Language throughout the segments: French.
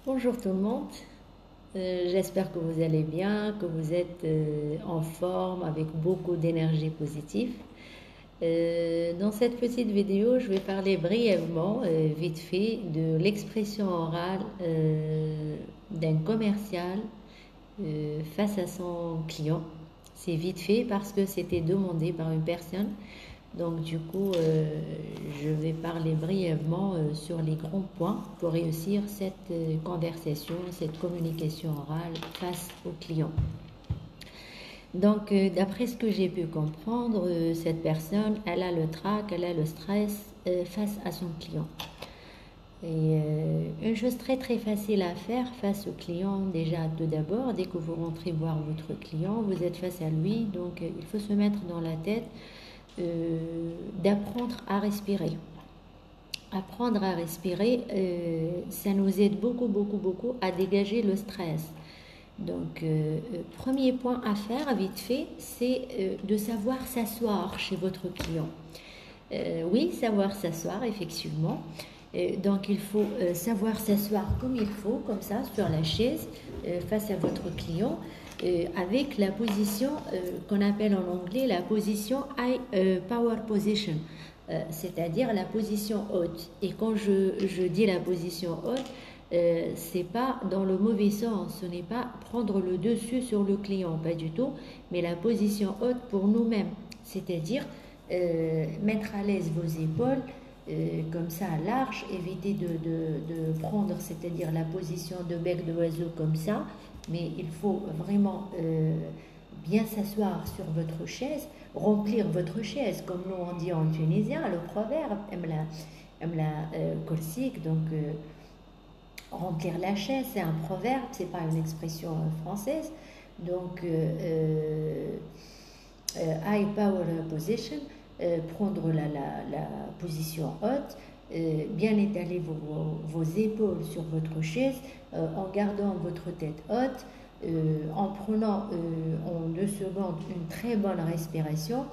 Bonjour tout le monde. J'espère que vous allez bien, que vous êtes en forme avec beaucoup d'énergie positive. Dans cette petite vidéo, je vais parler brièvement, vite fait, de l'expression orale d'un commercial face à son client. C'est vite fait parce que c'était demandé par une personne. Donc du coup, je vais parler brièvement sur les grands points pour réussir cette conversation, cette communication orale face au client. Donc, d'après ce que j'ai pu comprendre, cette personne, elle a le trac, elle a le stress face à son client. Et une chose très très facile à faire face au client, déjà tout d'abord, dès que vous rentrez voir votre client, vous êtes face à lui, donc il faut se mettre dans la tête d'apprendre à respirer. Apprendre à respirer, ça nous aide beaucoup, beaucoup, beaucoup à dégager le stress. Donc, premier point à faire, vite fait, c'est de savoir s'asseoir chez votre client. Oui, savoir s'asseoir, effectivement. Donc, il faut savoir s'asseoir comme il faut, comme ça, sur la chaise, face à votre client, avec la position qu'on appelle en anglais la position high power position, c'est-à-dire la position haute. Et quand je dis la position haute, c'est pas dans le mauvais sens, ce n'est pas prendre le dessus sur le client, pas du tout, mais la position haute pour nous-mêmes, c'est-à-dire mettre à l'aise vos épaules, comme ça large, éviter de prendre, c'est-à-dire la position de bec d'oiseau comme ça, mais il faut vraiment bien s'asseoir sur votre chaise, remplir votre chaise, comme nous on dit en tunisien, le proverbe, emla korsik, donc remplir la chaise, c'est un proverbe, c'est pas une expression française, donc high power position, prendre la position haute, bien étaler vos épaules sur votre chaise en gardant votre tête haute, en prenant en 2 secondes une très bonne respiration,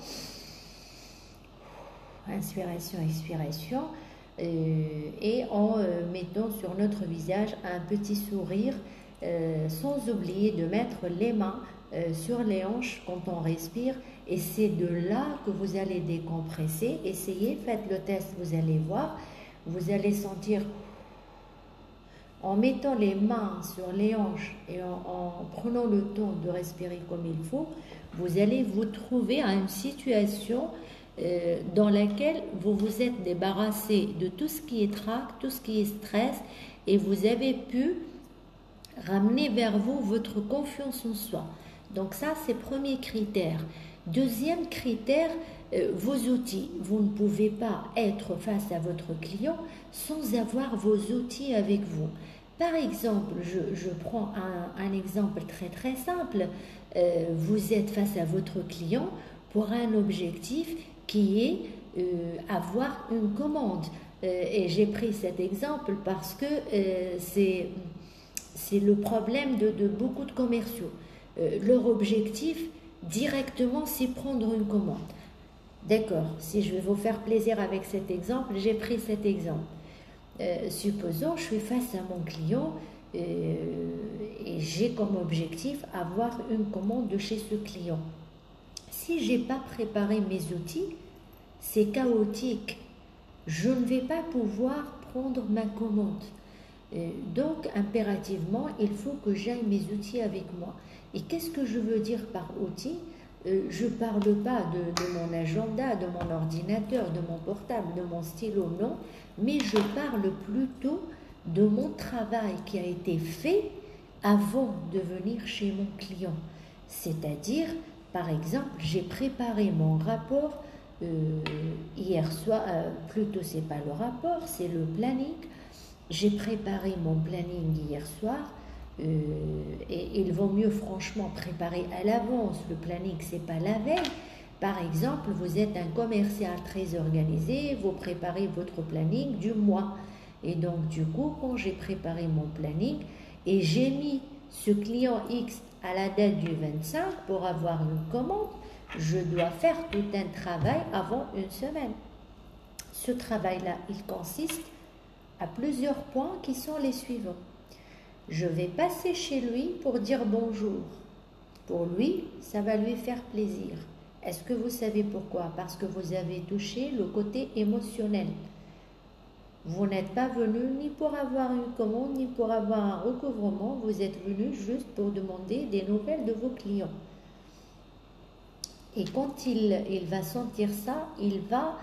inspiration, expiration, et en mettant sur notre visage un petit sourire, sans oublier de mettre les mains sur les hanches quand on respire, et c'est de là que vous allez décompresser. Essayez, faites le test, vous allez voir, vous allez sentir en mettant les mains sur les hanches et en prenant le temps de respirer comme il faut, vous allez vous trouver à une situation dans laquelle vous vous êtes débarrassé de tout ce qui est trac, tout ce qui est stress, et vous avez pu ramener vers vous votre confiance en soi. Donc ça, c'est le premier critère. Deuxième critère, vos outils. Vous ne pouvez pas être face à votre client sans avoir vos outils avec vous. Par exemple, je prends un exemple très très simple. Vous êtes face à votre client pour un objectif qui est avoir une commande. Et j'ai pris cet exemple parce que c'est le problème de beaucoup de commerciaux. Leur objectif directement, c'est prendre une commande. D'accord, si je vais vous faire plaisir avec cet exemple, j'ai pris cet exemple. Supposons, je suis face à mon client et j'ai comme objectif avoir une commande de chez ce client. Si je n'ai pas préparé mes outils, c'est chaotique. Je ne vais pas pouvoir prendre ma commande. Donc, impérativement, il faut que j'aille mes outils avec moi. Et qu'est-ce que je veux dire par outils? Je ne parle pas de mon agenda, de mon ordinateur, de mon portable, de mon stylo, non, mais je parle plutôt de mon travail qui a été fait avant de venir chez mon client. C'est-à-dire, par exemple, j'ai préparé mon rapport hier soir, plutôt c'est pas le rapport, c'est le planning. J'ai préparé mon planning hier soir. Et il vaut mieux franchement préparer à l'avance le planning, c'est pas la veille. Par exemple, vous êtes un commercial très organisé, vous préparez votre planning du mois. Et donc, du coup, quand j'ai préparé mon planning et j'ai mis ce client X à la date du 25 pour avoir une commande, je dois faire tout un travail avant une semaine. Ce travail-là, il consiste à plusieurs points qui sont les suivants. Je vais passer chez lui pour dire bonjour. Pour lui, ça va lui faire plaisir. Est-ce que vous savez pourquoi? Parce que vous avez touché le côté émotionnel. Vous n'êtes pas venu ni pour avoir une commande, ni pour avoir un recouvrement. Vous êtes venu juste pour demander des nouvelles de vos clients. Et quand il va sentir ça, il va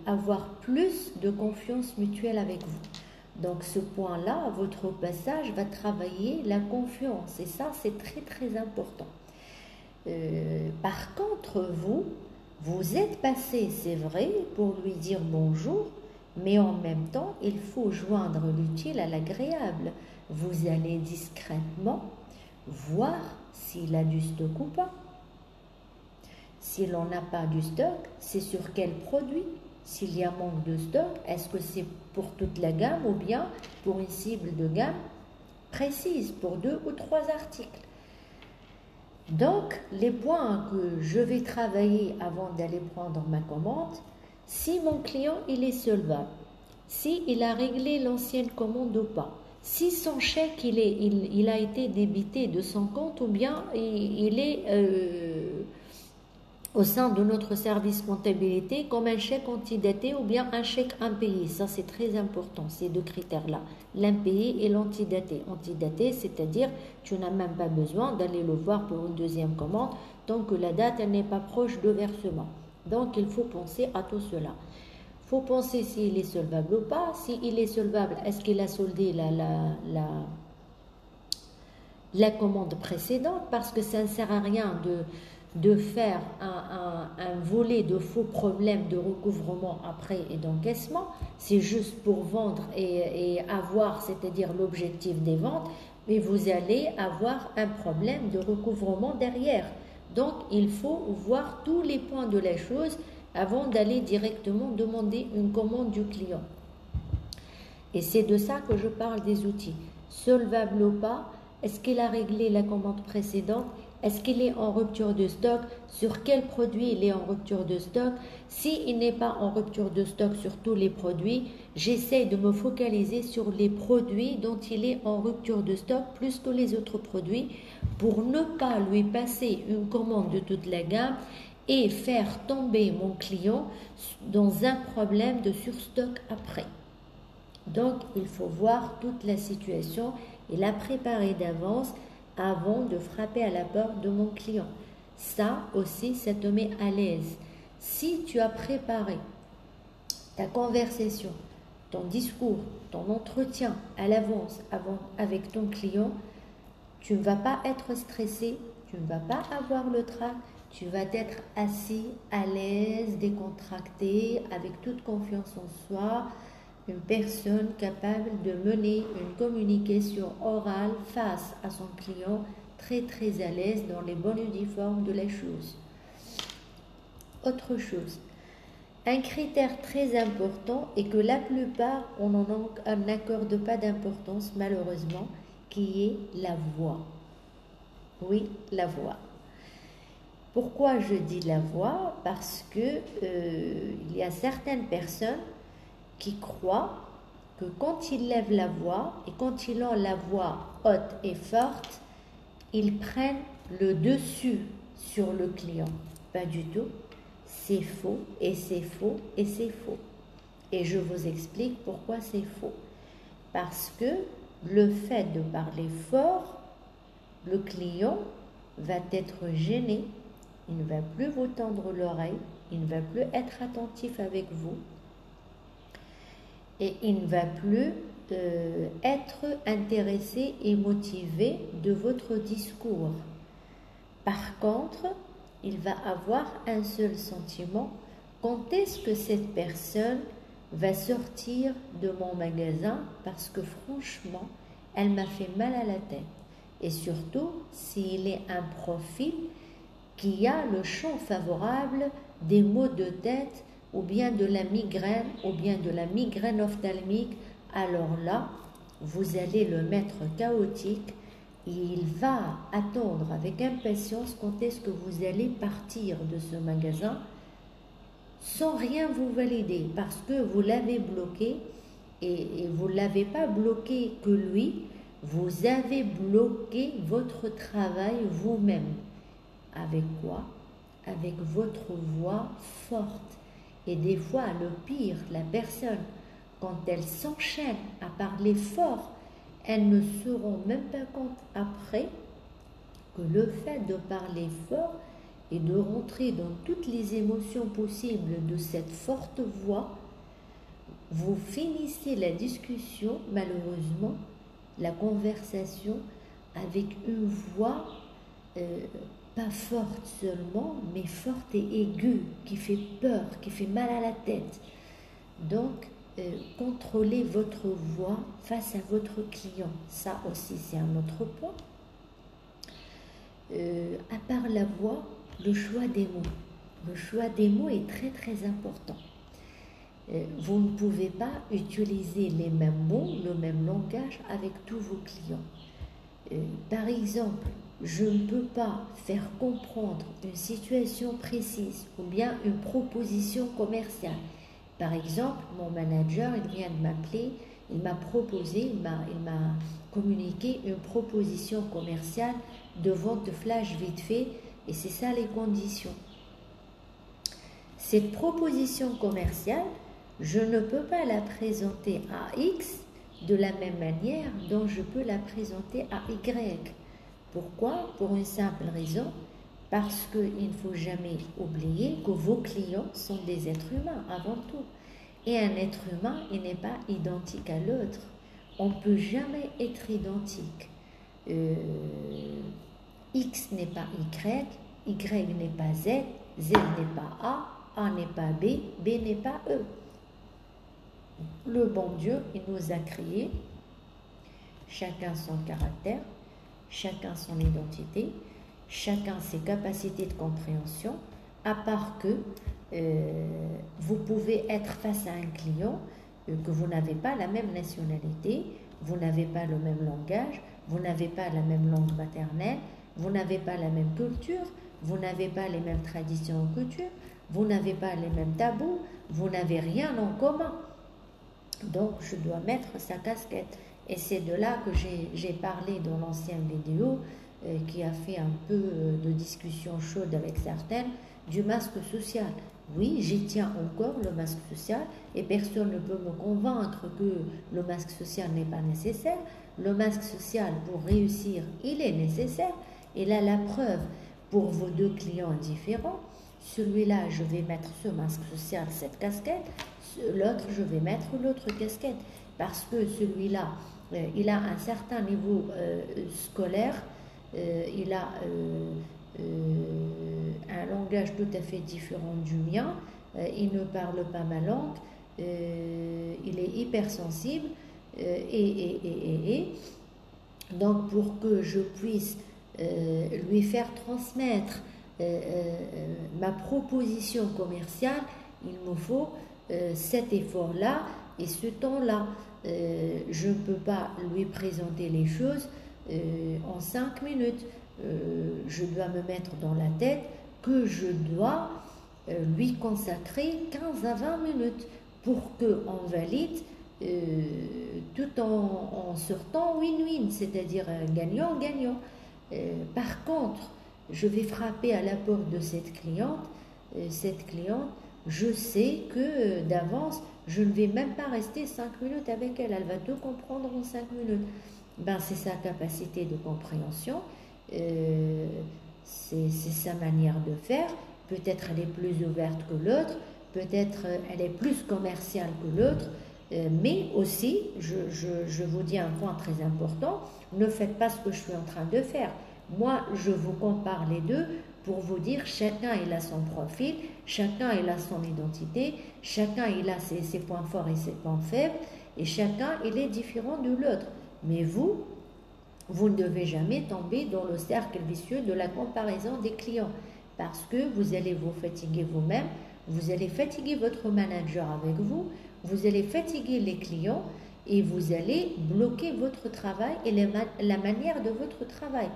avoir plus de confiance mutuelle avec vous. Donc ce point-là, votre passage va travailler la confiance. Et ça, c'est très très important. Par contre, vous êtes passé, c'est vrai, pour lui dire bonjour, mais en même temps, il faut joindre l'utile à l'agréable. Vous allez discrètement voir s'il a du stock ou pas. Si l'on n'a pas du stock, c'est sur quel produit? S'il y a manque de stock, est-ce que c'est pour toute la gamme ou bien pour une cible de gamme précise, pour 2 ou 3 articles? Donc, les points que je vais travailler avant d'aller prendre ma commande, si mon client il est solvable, si il a réglé l'ancienne commande ou pas, si son chèque il a été débité de son compte ou bien il est au sein de notre service comptabilité comme un chèque antidaté ou bien un chèque impayé. Ça, c'est très important, ces deux critères-là, l'impayé et l'antidaté. Antidaté, c'est-à-dire tu n'as même pas besoin d'aller le voir pour une deuxième commande tant que la date n'est pas proche de versement. Donc, il faut penser à tout cela. Il faut penser s'il est solvable ou pas. S'il est solvable, est-ce qu'il a soldé la commande précédente? Parce que ça ne sert à rien de faire un volet de faux problèmes de recouvrement après et d'encaissement. C'est juste pour vendre et avoir, c'est-à-dire l'objectif des ventes, mais vous allez avoir un problème de recouvrement derrière. Donc, il faut voir tous les points de la chose avant d'aller directement demander une commande du client. Et c'est de ça que je parle des outils. Solvable ou pas, est-ce qu'il a réglé la commande précédente? Est-ce qu'il est en rupture de stock? Sur quel produit il est en rupture de stock? S'il n'est pas en rupture de stock sur tous les produits, j'essaie de me focaliser sur les produits dont il est en rupture de stock plus que les autres produits pour ne pas lui passer une commande de toute la gamme et faire tomber mon client dans un problème de surstock après. Donc, il faut voir toute la situation et la préparer d'avance avant de frapper à la porte de mon client. Ça aussi, ça te met à l'aise. Si tu as préparé ta conversation, ton discours, ton entretien à l'avance avec ton client, tu ne vas pas être stressé, tu ne vas pas avoir le trac, tu vas être assis, à l'aise, décontracté, avec toute confiance en soi, une personne capable de mener une communication orale face à son client, très très à l'aise dans les bons uniformes de la chose. Autre chose, un critère très important et que la plupart on n'accorde pas d'importance malheureusement, qui est la voix. Oui, la voix. Pourquoi je dis la voix? Parce que il y a certaines personnes qui croient que quand ils lèvent la voix et quand ils ont la voix haute et forte, ils prennent le dessus sur le client. Pas du tout. C'est faux et c'est faux et c'est faux. Et je vous explique pourquoi c'est faux. Parce que le fait de parler fort, le client va être gêné, il ne va plus vous tendre l'oreille, il ne va plus être attentif avec vous et il ne va plus être intéressé et motivé de votre discours. Par contre, il va avoir un seul sentiment: quand est-ce que cette personne va sortir de mon magasin, parce que franchement, elle m'a fait mal à la tête. Et surtout, s'il est un profil qui a le champ favorable des maux de tête ou bien de la migraine ou bien de la migraine ophtalmique, alors là, vous allez le mettre chaotique et il va attendre avec impatience quand est-ce que vous allez partir de ce magasin sans rien vous valider parce que vous l'avez bloqué et vous ne l'avez pas bloqué que lui, Vous avez bloqué votre travail vous-même. Avec quoi? Avec votre voix forte. Et des fois, le pire, la personne, quand elle s'enchaîne à parler fort, elles ne se rend même pas compte après que le fait de parler fort et de rentrer dans toutes les émotions possibles de cette forte voix, vous finissez la discussion, malheureusement, la conversation, avec une voix pas forte seulement, mais forte et aiguë, qui fait peur, qui fait mal à la tête. Donc, contrôlez votre voix face à votre client. Ça aussi, c'est un autre point. À part la voix, le choix des mots. Le choix des mots est très très important. Vous ne pouvez pas utiliser les mêmes mots, le même langage avec tous vos clients. Par exemple, je ne peux pas faire comprendre une situation précise ou bien une proposition commerciale. Par exemple, mon manager, il vient de m'appeler, il m'a proposé, il m'a communiqué une proposition commerciale de vente de flash vite fait, et c'est ça les conditions. Cette proposition commerciale, je ne peux pas la présenter à X de la même manière dont je peux la présenter à Y. Pourquoi? Pour une simple raison, parce qu'il ne faut jamais oublier que vos clients sont des êtres humains avant tout. Et un être humain, il n'est pas identique à l'autre. On ne peut jamais être identique. X n'est pas Y, Y n'est pas Z, Z n'est pas A n'est pas B, B n'est pas E. Le bon Dieu, il nous a créés, chacun son caractère, chacun son identité, chacun ses capacités de compréhension, à part que vous pouvez être face à un client que vous n'avez pas la même nationalité, vous n'avez pas le même langage, vous n'avez pas la même langue maternelle, vous n'avez pas la même culture, vous n'avez pas les mêmes traditions et coutumes, vous n'avez pas les mêmes tabous, vous n'avez rien en commun. Donc, je dois mettre sa casquette. Et c'est de là que j'ai parlé dans l'ancienne vidéo qui a fait un peu de discussion chaude avec certaines du masque social. Oui, j'y tiens encore, le masque social, et personne ne peut me convaincre que le masque social n'est pas nécessaire. Le masque social, pour réussir, il est nécessaire. Et là, la preuve, pour vos deux clients différents, celui-là, je vais mettre ce masque social, cette casquette, l'autre, je vais mettre l'autre casquette. Parce que celui-là, il a un certain niveau scolaire, il a un langage tout à fait différent du mien, il ne parle pas ma langue, il est hypersensible, donc pour que je puisse lui faire transmettre ma proposition commerciale, il me faut cet effort-là et ce temps-là. Je ne peux pas lui présenter les choses en 5 minutes. Je dois me mettre dans la tête que je dois lui consacrer 15 à 20 minutes pour qu'on valide tout en sortant win-win, c'est-à-dire gagnant-gagnant. Par contre, je vais frapper à la porte de cette cliente. Je sais que d'avance, je ne vais même pas rester 5 minutes avec elle. Elle va tout comprendre en 5 minutes. Ben, c'est sa capacité de compréhension, c'est sa manière de faire. Peut-être elle est plus ouverte que l'autre, peut-être elle est plus commerciale que l'autre, mais aussi, je vous dis un point très important, ne faites pas ce que je suis en train de faire. Moi, je vous compare les deux pour vous dire chacun il a son profil, chacun il a son identité, chacun il a ses points forts et ses points faibles, et chacun il est différent de l'autre. Mais vous ne devez jamais tomber dans le cercle vicieux de la comparaison des clients, parce que vous allez vous fatiguer vous-même, vous allez fatiguer votre manager avec vous, vous allez fatiguer les clients et vous allez bloquer votre travail et la manière de votre travail.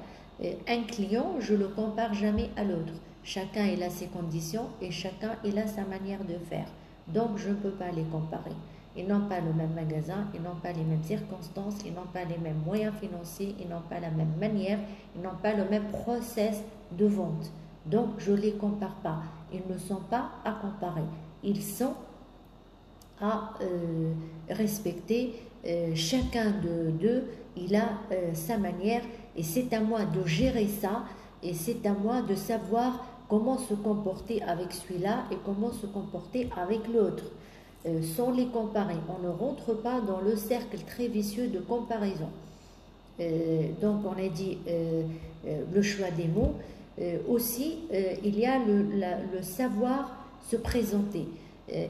Un client, je ne le compare jamais à l'autre. Chacun il a ses conditions et chacun il a sa manière de faire. Donc, je ne peux pas les comparer. Ils n'ont pas le même magasin, ils n'ont pas les mêmes circonstances, ils n'ont pas les mêmes moyens financiers, ils n'ont pas la même manière, ils n'ont pas le même process de vente. Donc, je ne les compare pas. Ils ne sont pas à comparer. Ils sont à respecter. Chacun d'eux, il a sa manière et c'est à moi de gérer ça et c'est à moi de savoir comment se comporter avec celui-là et comment se comporter avec l'autre, sans les comparer. On ne rentre pas dans le cercle très vicieux de comparaison. Donc on a dit le choix des mots. Aussi, il y a le savoir se présenter.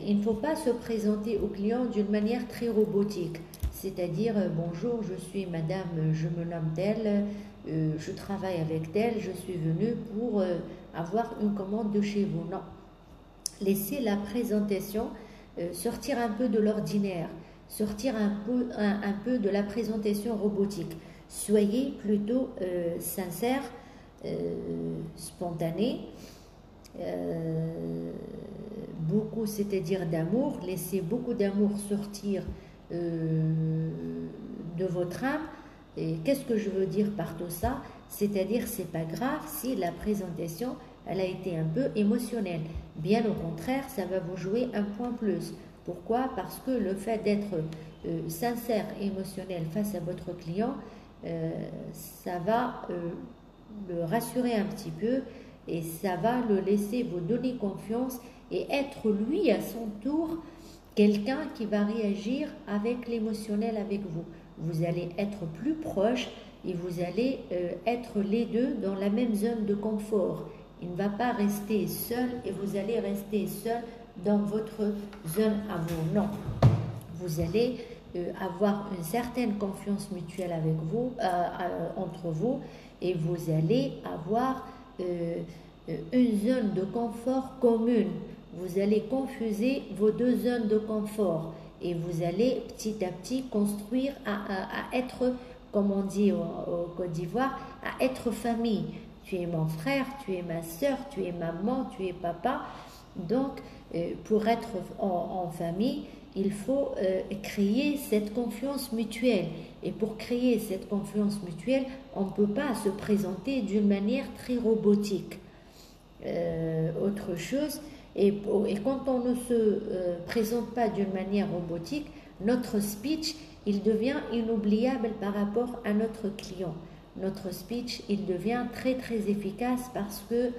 Il ne faut pas se présenter au client d'une manière très robotique, c'est-à-dire bonjour, je suis madame, je me nomme telle, je travaille avec telle, je suis venue pour avoir une commande de chez vous. Non, laissez la présentation sortir un peu de l'ordinaire, sortir un peu de la présentation robotique. Soyez plutôt sincère, spontané, beaucoup, c'est-à-dire d'amour. Laissez beaucoup d'amour sortir de votre âme. Et qu'est-ce que je veux dire par tout ça? C'est-à-dire, c'est pas grave si la présentation elle a été un peu émotionnelle. Bien au contraire, ça va vous jouer un point plus. Pourquoi? Parce que le fait d'être sincère et émotionnel face à votre client, ça va le rassurer un petit peu et ça va le laisser vous donner confiance et être lui à son tour quelqu'un qui va réagir avec l'émotionnel avec vous. Vous allez être plus proche et vous allez être les deux dans la même zone de confort. Il ne va pas rester seul et vous allez rester seul dans votre zone à vous. Non, vous allez avoir une certaine confiance mutuelle avec vous, entre vous, et vous allez avoir une zone de confort commune. Vous allez confuser vos deux zones de confort et vous allez petit à petit construire à être, comme on dit au Côte d'Ivoire, à être famille. Tu es mon frère, tu es ma soeur, tu es maman, tu es papa. Donc, pour être en famille, il faut créer cette confiance mutuelle. Et pour créer cette confiance mutuelle, on ne peut pas se présenter d'une manière très robotique. Autre chose, et quand on ne se présente pas d'une manière robotique, notre speech, il devient inoubliable par rapport à notre client. Notre speech, il devient très très efficace parce que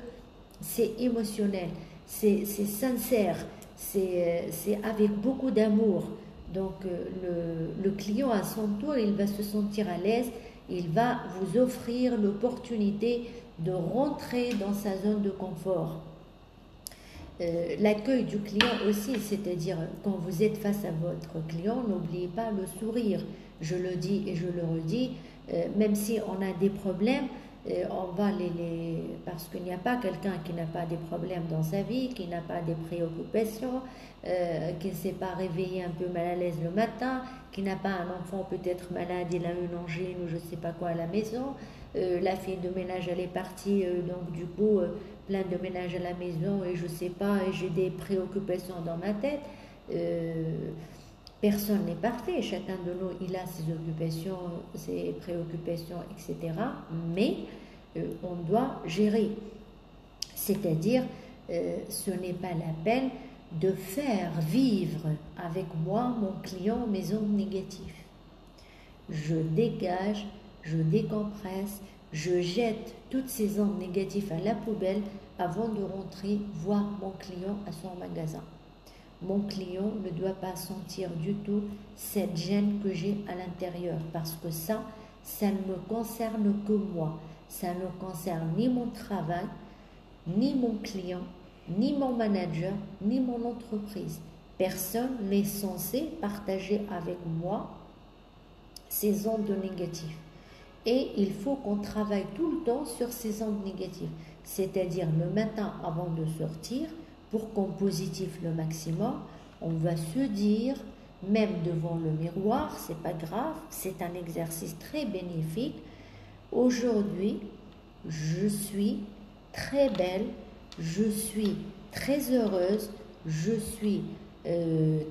c'est émotionnel, c'est sincère, c'est avec beaucoup d'amour. Donc le client à son tour, il va se sentir à l'aise, il va vous offrir l'opportunité de rentrer dans sa zone de confort. L'accueil du client aussi, c'est-à-dire quand vous êtes face à votre client, n'oubliez pas le sourire. Je le dis et je le redis, même si on a des problèmes, on va parce qu'il n'y a pas quelqu'un qui n'a pas des problèmes dans sa vie, qui n'a pas des préoccupations, qui ne s'est pas réveillé un peu mal à l'aise le matin, qui n'a pas un enfant peut-être malade, il a une angine ou je ne sais pas quoi à la maison, la fille de ménage elle est partie, donc du coup plein de ménage à la maison et je ne sais pas, et j'ai des préoccupations dans ma tête. Personne n'est parfait, chacun de nous il a ses occupations, ses préoccupations, etc. Mais on doit gérer, c'est-à-dire ce n'est pas la peine de faire vivre avec moi, mon client, mes ondes négatives. Je dégage, je décompresse, je jette toutes ces ondes négatives à la poubelle avant de rentrer voir mon client à son magasin. Mon client ne doit pas sentir du tout cette gêne que j'ai à l'intérieur parce que ça ne me concerne que moi. Ça ne concerne ni mon travail, ni mon client, ni mon manager, ni mon entreprise. Personne n'est censé partager avec moi ces ondes négatives. Et il faut qu'on travaille tout le temps sur ces ondes négatives. C'est-à-dire le matin avant de sortir, pour qu'on positive le maximum, on va se dire, même devant le miroir, c'est pas grave, c'est un exercice très bénéfique. Aujourd'hui, je suis très belle, je suis très heureuse, je suis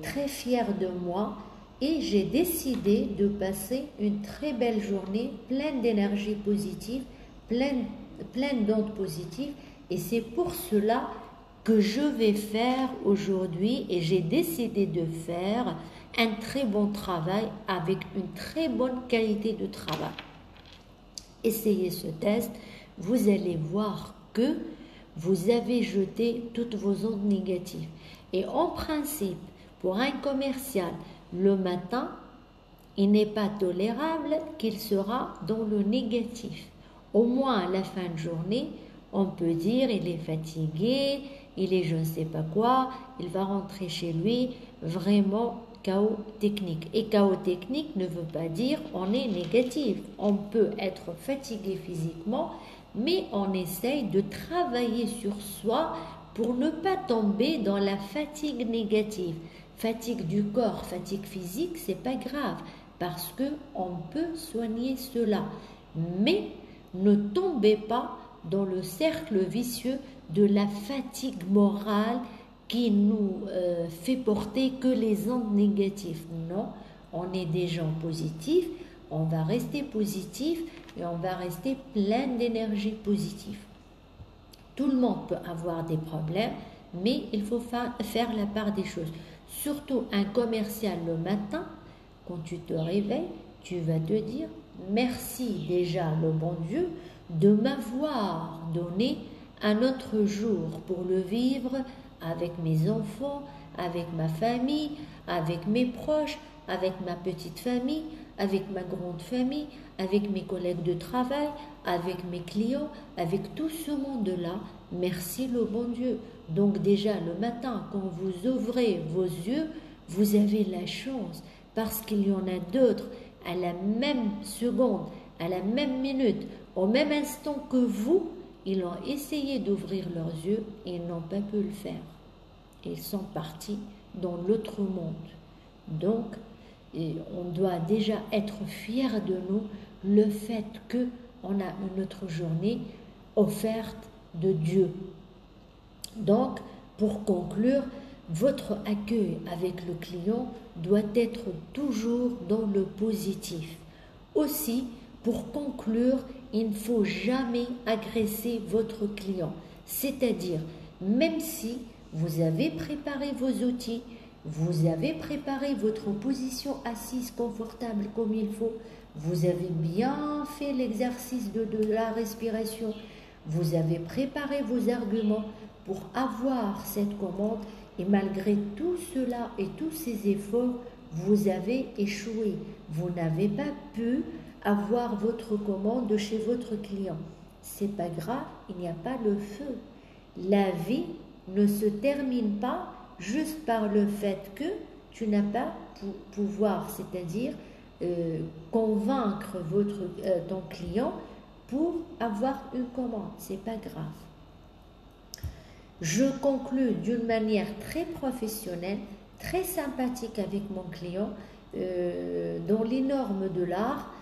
très fière de moi et j'ai décidé de passer une très belle journée pleine d'énergie positive, pleine d'ondes positives et c'est pour cela que je vais faire aujourd'hui et j'ai décidé de faire un très bon travail avec une très bonne qualité de travail. Essayez ce test, vous allez voir que vous avez jeté toutes vos ondes négatives. Et en principe, pour un commercial, le matin, il n'est pas tolérable qu'il sera dans le négatif. Au moins à la fin de journée, on peut dire il est fatigué, il est je ne sais pas quoi, il va rentrer chez lui, vraiment chaos technique. Et chaos technique ne veut pas dire on est négatif. On peut être fatigué physiquement, mais on essaye de travailler sur soi pour ne pas tomber dans la fatigue négative. Fatigue du corps, fatigue physique, c'est pas grave parce que on peut soigner cela. Mais ne tombez pas dans le cercle vicieux de la fatigue morale qui nous fait porter que les ondes négatives. Non, on est des gens positifs, on va rester positif et on va rester plein d'énergie positive. Tout le monde peut avoir des problèmes, mais il faut faire la part des choses. Surtout un commercial le matin, quand tu te réveilles, tu vas te dire merci déjà le bon Dieu de m'avoir donné un autre jour pour le vivre avec mes enfants, avec ma famille, avec mes proches, avec ma petite famille, avec ma grande famille, avec mes collègues de travail, avec mes clients, avec tout ce monde-là. Merci le bon Dieu. Donc déjà le matin, quand vous ouvrez vos yeux, vous avez la chance parce qu'il y en a d'autres à la même seconde, à la même minute, au même instant que vous, ils ont essayé d'ouvrir leurs yeux et ils n'ont pas pu le faire. Ils sont partis dans l'autre monde. Donc, on doit déjà être fiers de nous, le fait qu'on a une autre journée offerte de Dieu. Donc, pour conclure, votre accueil avec le client doit être toujours dans le positif. Aussi, pour conclure, il ne faut jamais agresser votre client. C'est-à-dire, même si vous avez préparé vos outils, vous avez préparé votre position assise confortable comme il faut, vous avez bien fait l'exercice de la respiration, vous avez préparé vos arguments pour avoir cette commande et malgré tout cela et tous ces efforts, vous avez échoué. Vous n'avez pas pu avoir votre commande de chez votre client. C'est pas grave, il n'y a pas le feu. La vie ne se termine pas juste par le fait que tu n'as pas pouvoir, c'est-à-dire convaincre ton client pour avoir une commande. C'est pas grave. Je conclus d'une manière très professionnelle, très sympathique avec mon client, dans les normes de l'art,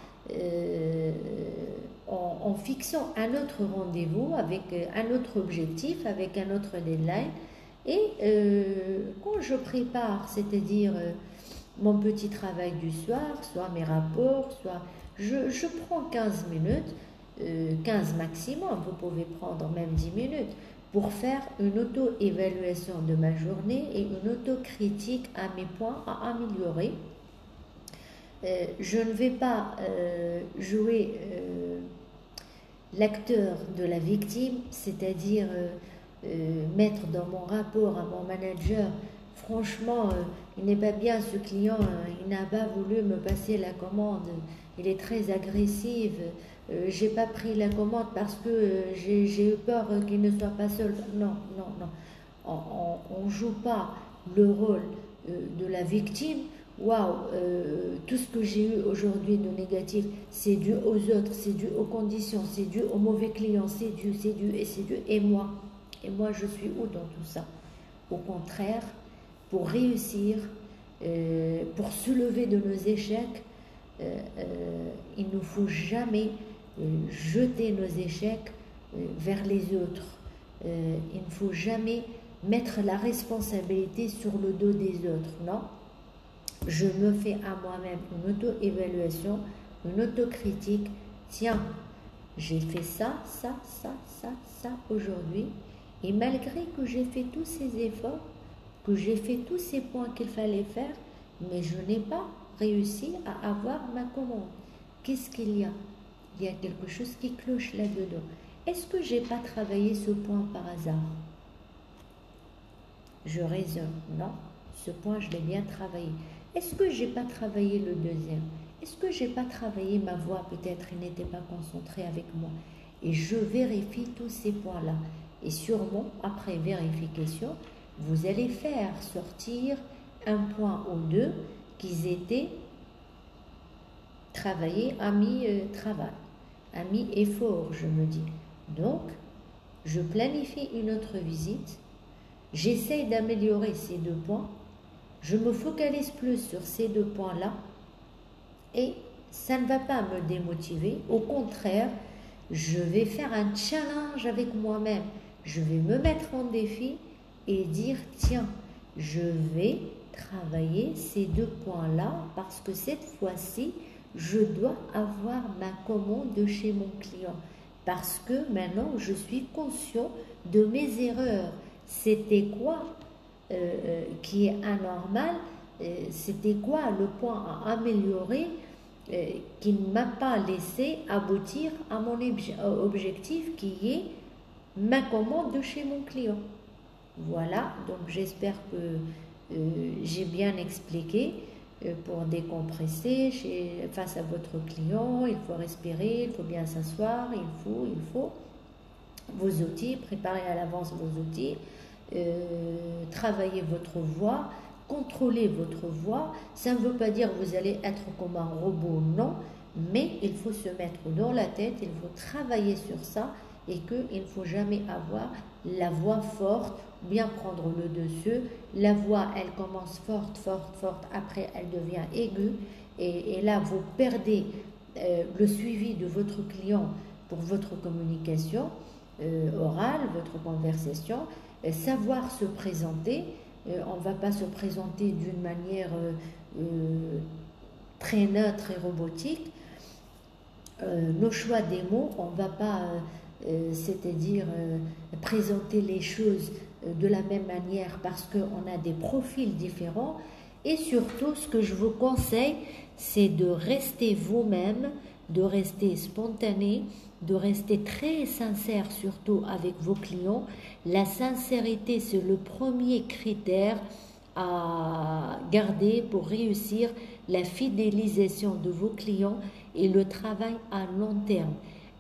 en fixant un autre rendez-vous avec un autre objectif, avec un autre deadline. Et quand je prépare, c'est-à-dire mon petit travail du soir, soit mes rapports, soit je prends 15 minutes, 15 maximum, vous pouvez prendre même 10 minutes, pour faire une auto-évaluation de ma journée et une auto-critique à mes points à améliorer. Je ne vais pas jouer l'acteur de la victime, c'est-à-dire mettre dans mon rapport à mon manager, franchement, il n'est pas bien ce client, il n'a pas voulu me passer la commande, il est très agressif, j'ai pas pris la commande parce que j'ai eu peur qu'il ne soit pas seul. Non, non, non. On joue pas le rôle de la victime. Waouh, tout ce que j'ai eu aujourd'hui de négatif, c'est dû aux autres, c'est dû aux conditions, c'est dû aux mauvais clients, c'est dû, et moi. Et moi, je suis où dans tout ça? Au contraire, pour réussir, pour se lever de nos échecs, il ne faut jamais jeter nos échecs vers les autres. Il ne faut jamais mettre la responsabilité sur le dos des autres, non. Je me fais à moi-même une auto-évaluation, une autocritique. Tiens, j'ai fait ça, ça, ça, ça, ça aujourd'hui. Et malgré que j'ai fait tous ces efforts, que j'ai fait tous ces points qu'il fallait faire, mais je n'ai pas réussi à avoir ma commande. Qu'est-ce qu'il y a? Il y a quelque chose qui cloche là-dedans. Est-ce que je n'ai pas travaillé ce point par hasard? Je raisonne. Non, ce point, je l'ai bien travaillé. Est-ce que je n'ai pas travaillé le deuxième? Est-ce que je n'ai pas travaillé ma voix? Peut-être il n'était pas concentré avec moi. Et je vérifie tous ces points-là. Et sûrement, après vérification, vous allez faire sortir un point ou deux qui étaient travaillés à mi-travail, à mi-effort, je me dis. Donc, je planifie une autre visite, j'essaye d'améliorer ces deux points, je me focalise plus sur ces deux points-là et ça ne va pas me démotiver. Au contraire, je vais faire un challenge avec moi-même. Je vais me mettre en défi et dire, tiens, je vais travailler ces deux points-là parce que cette fois-ci, je dois avoir ma commande de chez mon client. Parce que maintenant, je suis conscient de mes erreurs. C'était quoi qui est anormal? C'était quoi le point à améliorer qui ne m'a pas laissé aboutir à mon objectif qui est ma commande de chez mon client? Voilà, donc j'espère que j'ai bien expliqué. Pour décompresser face à votre client, il faut respirer, il faut bien s'asseoir, il faut vos outils, préparer à l'avance vos outils, travailler votre voix, contrôler votre voix. Ça ne veut pas dire que vous allez être comme un robot, non, mais il faut se mettre dans la tête, il faut travailler sur ça et qu'il ne faut jamais avoir la voix forte, bien prendre le dessus. La voix, elle commence forte, forte, forte, après elle devient aiguë et là vous perdez le suivi de votre client pour votre communication orale, votre conversation. Savoir se présenter, on ne va pas se présenter d'une manière très neutre et robotique. Nos choix des mots, on ne va pas c'est-à-dire présenter les choses de la même manière parce qu'on a des profils différents. Et surtout, ce que je vous conseille, c'est de rester vous-même, de rester spontané, de rester très sincère surtout avec vos clients. La sincérité, c'est le premier critère à garder pour réussir la fidélisation de vos clients et le travail à long terme.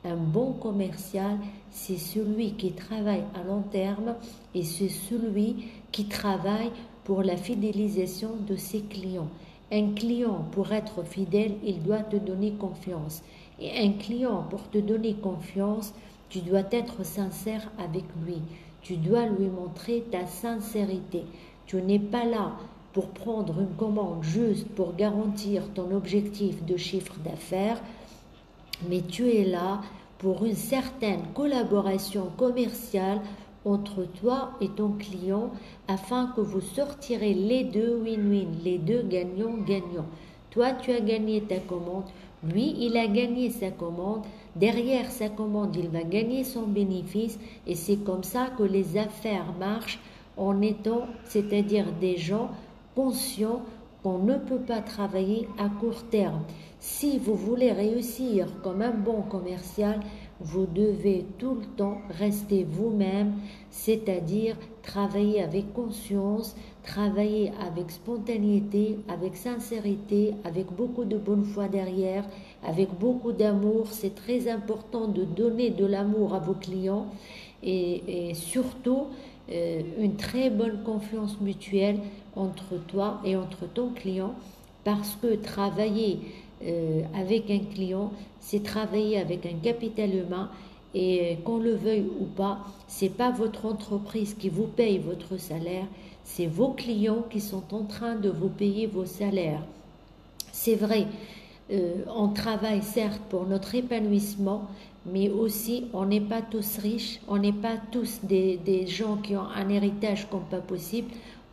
Un bon commercial, c'est celui qui travaille à long terme et c'est celui qui travaille pour la fidélisation de ses clients. Un client, pour être fidèle, il doit te donner confiance. Et un client, pour te donner confiance, tu dois être sincère avec lui. Tu dois lui montrer ta sincérité. Tu n'es pas là pour prendre une commande juste pour garantir ton objectif de chiffre d'affaires, mais tu es là pour une certaine collaboration commerciale entre toi et ton client afin que vous sortirez les deux win-win, les deux gagnants-gagnants. Toi, tu as gagné ta commande, lui, il a gagné sa commande, derrière sa commande, il va gagner son bénéfice et c'est comme ça que les affaires marchent en étant, c'est-à-dire des gens conscients qu'on ne peut pas travailler à court terme. Si vous voulez réussir comme un bon commercial, vous devez tout le temps rester vous-même, c'est-à-dire travailler avec conscience, travailler avec spontanéité, avec sincérité, avec beaucoup de bonne foi derrière, avec beaucoup d'amour. C'est très important de donner de l'amour à vos clients et surtout une très bonne confiance mutuelle entre toi et entre ton client, parce que travailler avec un client, c'est travailler avec un capital humain et qu'on le veuille ou pas, c'est pas votre entreprise qui vous paye votre salaire, c'est vos clients qui sont en train de vous payer vos salaires. C'est vrai, on travaille certes pour notre épanouissement, mais aussi on n'est pas tous riches, on n'est pas tous des gens qui ont un héritage comme pas possible.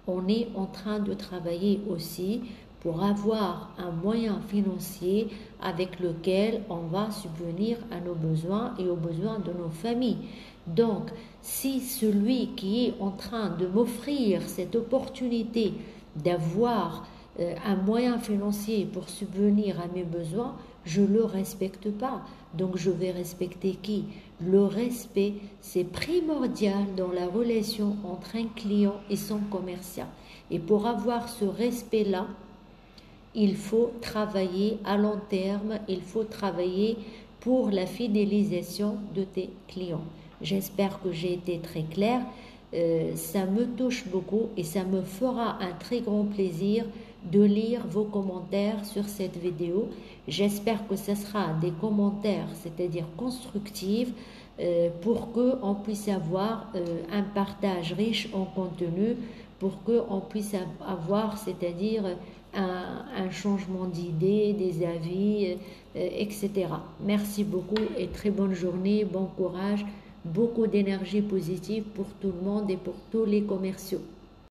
On est en train de travailler aussi pour avoir un moyen financier avec lequel on va subvenir à nos besoins et aux besoins de nos familles. Donc, si celui qui est en train de m'offrir cette opportunité d'avoir un moyen financier pour subvenir à mes besoins, je ne le respecte pas. Donc je vais respecter qui? Le respect, c'est primordial dans la relation entre un client et son commercial. Et pour avoir ce respect-là, il faut travailler à long terme, il faut travailler pour la fidélisation de tes clients. J'espère que j'ai été très claire. Ça me touche beaucoup et ça me fera un très grand plaisir de lire vos commentaires sur cette vidéo. J'espère que ce sera des commentaires, c'est-à-dire constructifs, pour qu'on puisse avoir un partage riche en contenu, pour qu'on puisse avoir, c'est-à-dire un changement d'idées, des avis, etc. Merci beaucoup et très bonne journée, bon courage, beaucoup d'énergie positive pour tout le monde et pour tous les commerciaux.